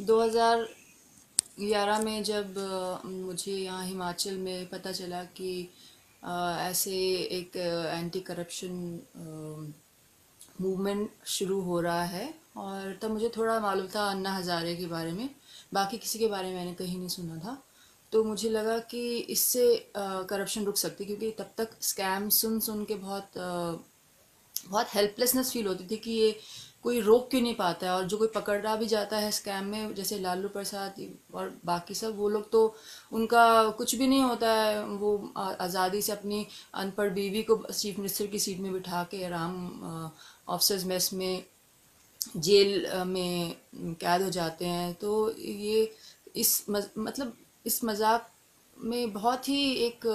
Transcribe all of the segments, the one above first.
2011 में जब मुझे यहाँ हिमाचल में पता चला कि ऐसे एक एंटी करप्शन मूवमेंट शुरू हो रहा है, और तब मुझे थोड़ा मालूम था अन्ना हज़ारे के बारे में। बाकी किसी के बारे में मैंने कहीं नहीं सुना था। तो मुझे लगा कि इससे करप्शन रुक सकती, क्योंकि तब तक स्कैम सुन सुन के बहुत हेल्पलेसनेस फील होती थी कि ये कोई रोक क्यों नहीं पाता है। और जो कोई पकड़ा भी जाता है स्कैम में, जैसे लालू प्रसाद और बाकी सब, वो लोग तो उनका कुछ भी नहीं होता है। वो आज़ादी से अपनी अनपढ़ बीवी को चीफ मिनिस्टर की सीट में बिठा के आराम ऑफिसर्स मेस में, जेल में कैद हो जाते हैं। तो ये मतलब इस मजाक में बहुत ही एक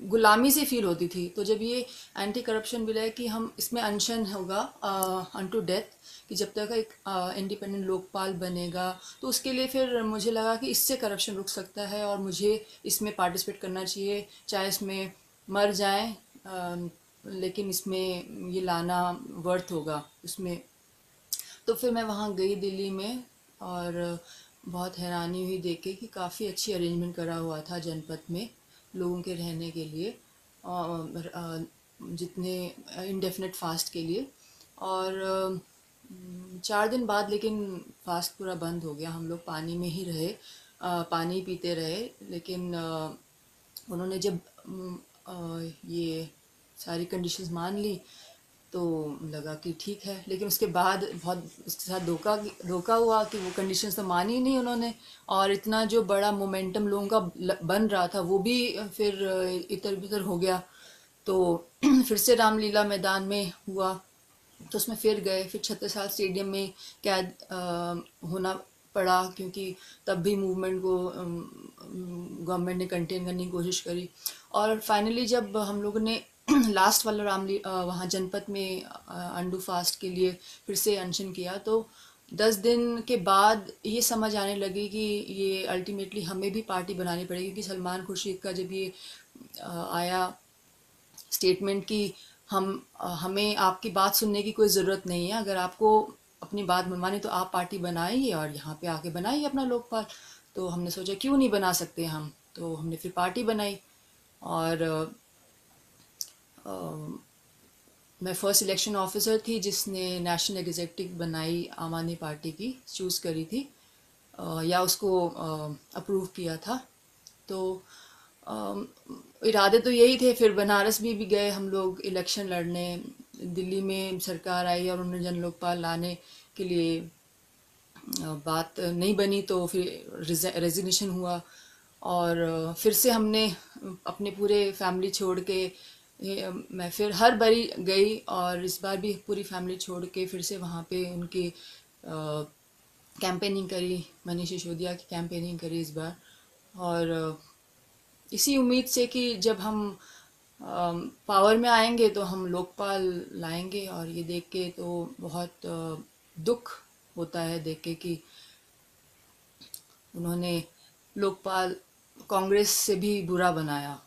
गुलामी से फील होती थी। तो जब ये एंटी करप्शन बिल है कि हम इसमें अनशन होगा अनटू डेथ, कि जब तक एक इंडिपेंडेंट लोकपाल बनेगा, तो उसके लिए फिर मुझे लगा कि इससे करप्शन रुक सकता है और मुझे इसमें पार्टिसिपेट करना चाहिए, चाहे इसमें मर जाएं, लेकिन इसमें ये लाना वर्थ होगा उसमें। तो फिर मैं वहाँ गई दिल्ली में, और बहुत हैरानी हुई देख के कि काफ़ी अच्छी अरेंजमेंट करा हुआ था जनपद में लोगों के रहने के लिए, और जितने इंडेफिनिट फास्ट के लिए। और 4 दिन बाद लेकिन फास्ट पूरा बंद हो गया। हम लोग पानी में ही रहे, पानी पीते रहे। लेकिन उन्होंने जब ये सारी कंडीशंस मान ली, तो लगा कि ठीक है। लेकिन उसके बाद बहुत उसके साथ धोखा हुआ कि वो कंडीशंस तो मानी ही नहीं उन्होंने, और इतना जो बड़ा मोमेंटम लोगों का बन रहा था वो भी फिर इधर उधर हो गया। तो फिर से रामलीला मैदान में हुआ, तो उसमें फिर गए। फिर छत्रसाल स्टेडियम में कैद होना पड़ा, क्योंकि तब भी मूवमेंट को गवर्नमेंट ने कंटेन करने की कोशिश करी। और फाइनली जब हम लोगों ने लास्ट वाला वहाँ जनपद में अंडू फास्ट के लिए फिर से अनशन किया, तो 10 दिन के बाद ये समझ आने लगी कि ये अल्टीमेटली हमें भी पार्टी बनानी पड़ेगी। क्योंकि सलमान खुर्शीद का जब ये आया स्टेटमेंट कि हमें आपकी बात सुनने की कोई ज़रूरत नहीं है, अगर आपको अपनी बात मनवानी तो आप पार्टी बनाइए और यहाँ पे आके बनाइए अपना लोकपाल। तो हमने सोचा क्यों नहीं बना सकते हम, तो हमने फिर पार्टी बनाई। और मैं फर्स्ट इलेक्शन ऑफिसर थी जिसने नेशनल एग्जीक्यूटिव बनाई आम आदमी पार्टी की, चूज़ करी थी, या उसको अप्रूव किया था। तो अम, इरादे तो यही थे। फिर बनारस भी गए हम लोग इलेक्शन लड़ने। दिल्ली में सरकार आई और उन्होंने जन लोकपाल लाने के लिए बात नहीं बनी, तो फिर रेजिग्नेशन हुआ। और फिर से हमने अपने पूरे फैमिली छोड़ के मैं फिर हर बारी गई, और इस बार भी पूरी फैमिली छोड़ के फिर से वहाँ पे उनकी कैंपेनिंग करी। मनीष सिसोदिया की कैंपेनिंग करी इस बार। और इसी उम्मीद से कि जब हम पावर में आएंगे तो हम लोकपाल लाएंगे। और ये देख के तो बहुत दुख होता है देख के कि उन्होंने लोकपाल कांग्रेस से भी बुरा बनाया।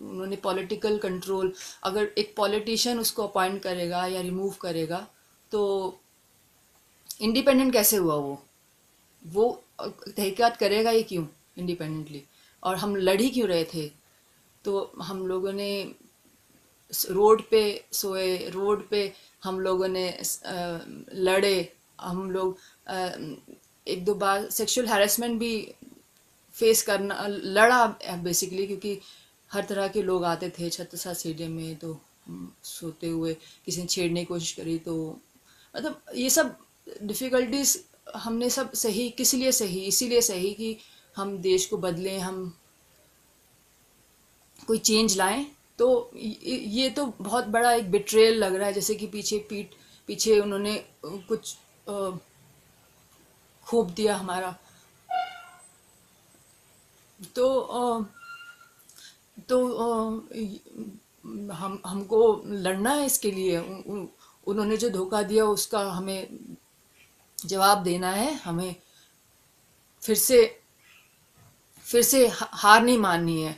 उन्होंने पॉलिटिकल कंट्रोल, अगर एक पॉलिटिशियन उसको अपॉइंट करेगा या रिमूव करेगा, तो इंडिपेंडेंट कैसे हुआ वो तहकीकात करेगा ही क्यों इंडिपेंडेंटली। और हम लड़ ही क्यों रहे थे। तो हम लोगों ने रोड पे सोए, रोड पे हम लोगों ने लड़े। हम लोग एक दो बार सेक्सुअल हैरेसमेंट भी फेस करना लड़ा बेसिकली, क्योंकि हर तरह के लोग आते थे छत्रसाल स्टेडियम में। तो हम सोते हुए किसी ने छेड़ने की कोशिश करी, तो मतलब ये सब डिफ़िकल्टीज हमने सब सही, किस लिए सही, इसीलिए सही कि हम देश को बदलें, हम कोई चेंज लाएं। तो ये तो बहुत बड़ा एक बिट्रेयल लग रहा है, जैसे कि पीछे उन्होंने कुछ खूब दिया हमारा। तो तो हम हमको लड़ना है इसके लिए। उन्होंने जो धोखा दिया उसका हमें जवाब देना है। हमें फिर से हार नहीं माननी है।